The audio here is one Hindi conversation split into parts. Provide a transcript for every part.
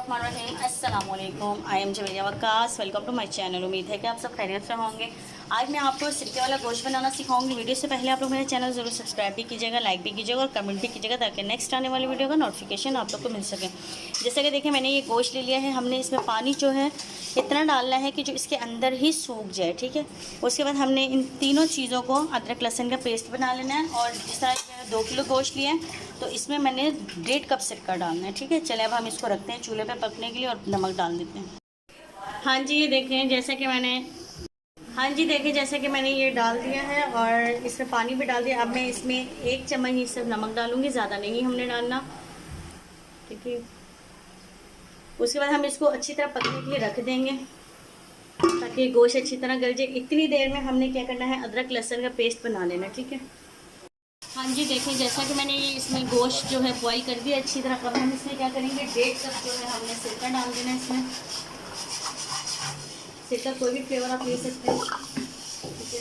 अस्सलाम वालेकुम, I am Javeria Waqas. Welcome to my channel. उम्मीद है कि आप सब खैरियत से होंगे। आज मैं आपको सिरके वाला गोश्त बनाना सिखाऊंगी। वीडियो से पहले आप लोग मेरे चैनल ज़रूर सब्सक्राइब भी कीजिएगा, लाइक भी कीजिएगा और कमेंट भी कीजिएगा ताकि नेक्स्ट आने वाली वीडियो का नोटिफिकेशन आप लोग को मिल सके। जैसे कि देखिए, मैंने ये गोश्त ले लिया है। हमने इसमें पानी जो है इतना डालना है कि जो इसके अंदर ही सूख जाए, ठीक है। उसके बाद हमने इन तीनों चीज़ों को अदरक लहसुन का पेस्ट बना लेना है। और जिस तरह 2 किलो गोश्त लिया है तो इसमें मैंने 1.5 कप सिरका डालना है, ठीक है। चले अब हम इसको रखते हैं चूल्हे पे पकने के लिए और नमक डाल देते हैं। हाँ जी, ये देखें जैसे कि मैंने ये डाल दिया है और इसमें पानी भी डाल दिया। अब मैं इसमें 1 चम्मच ही सिर्फ नमक डालूंगी, ज़्यादा नहीं हमने डालना, ठीक है। उसके बाद हम इसको अच्छी तरह पकने के लिए रख देंगे ताकि गोश्त अच्छी तरह गल जाए। इतनी देर में हमने क्या करना है, अदरक लहसुन का पेस्ट बना लेना, ठीक है। हाँ जी, देखिए जैसा कि मैंने ये इसमें गोश्त जो है बॉईल कर दिया अच्छी तरह। अब हम इसमें क्या करेंगे, 1.5 कप जो है हमने सिरका डाल देना है। इसमें सिरका कोई भी फ्लेवर आप ले सकते हैं, ठीक है।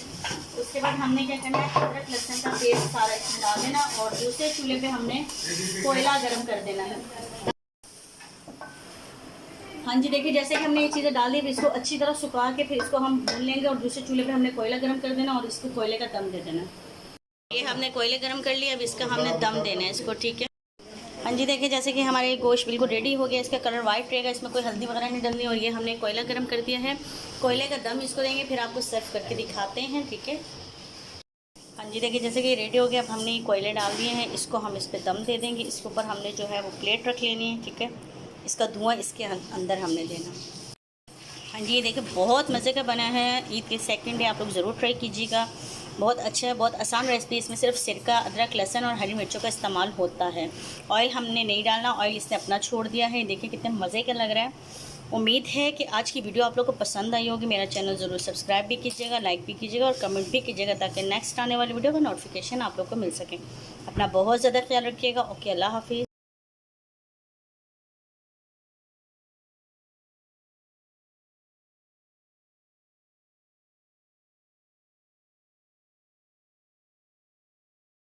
उसके बाद हमने क्या करना है, अदरक लहसुन का पेस्ट सारा इसमें डाल देना और दूसरे चूल्हे पे हमने कोयला गर्म कर देना है। हाँ जी, देखिए जैसे कि हमने ये चीज़ें डाल दी, फिर इसको अच्छी तरह सुखा के फिर इसको हम भून लेंगे और दूसरे चूल्हे पे हमने कोयला गर्म कर देना और इसको कोयले का दम दे देना। ये हमने कोयले गर्म कर लिया, अब इसका हमने दम देना है इसको, ठीक है। हाँ जी, देखिए जैसे कि हमारे गोश्त बिल्कुल रेडी हो गया। इसका कलर वाइट रहेगा, इसमें कोई हल्दी वगैरह नहीं डालनी। और ये हमने कोयला गर्म कर दिया है, कोयले का दम इसको देंगे, फिर आपको सर्व करके दिखाते हैं, ठीक है। हाँ जी, देखिए जैसे कि रेडी हो गया। अब हमने कोयले डाल दिए हैं, इसको हम इस पर दम दे देंगे। इसके ऊपर हमने जो है वो प्लेट रख लेनी है, ठीक है। इसका धुआं इसके अंदर हमने देना। हाँ जी, ये देखिए बहुत मज़े का बना है। ईद के सेकंड डे आप लोग ज़रूर ट्राई कीजिएगा। बहुत अच्छा है, बहुत आसान रेसिपी। इसमें सिर्फ सिरका, अदरक लहसुन और हरी मिर्चों का इस्तेमाल होता है। ऑयल हमने नहीं डालना, ऑयल इसने अपना छोड़ दिया है। देखिए कितने मज़े का लग रहा है। उम्मीद है कि आज की वीडियो आप लोग को पसंद आई होगी। मेरा चैनल ज़रूर सब्सक्राइब भी कीजिएगा, लाइक भी कीजिएगा और कमेंट भी कीजिएगा ताकि नेक्स्ट आने वाली वीडियो का नोटिफिकेशन आप लोग को मिल सके। अपना बहुत ज़्यादा ख्याल रखिएगा। ओके, अल्लाह हाफिज़।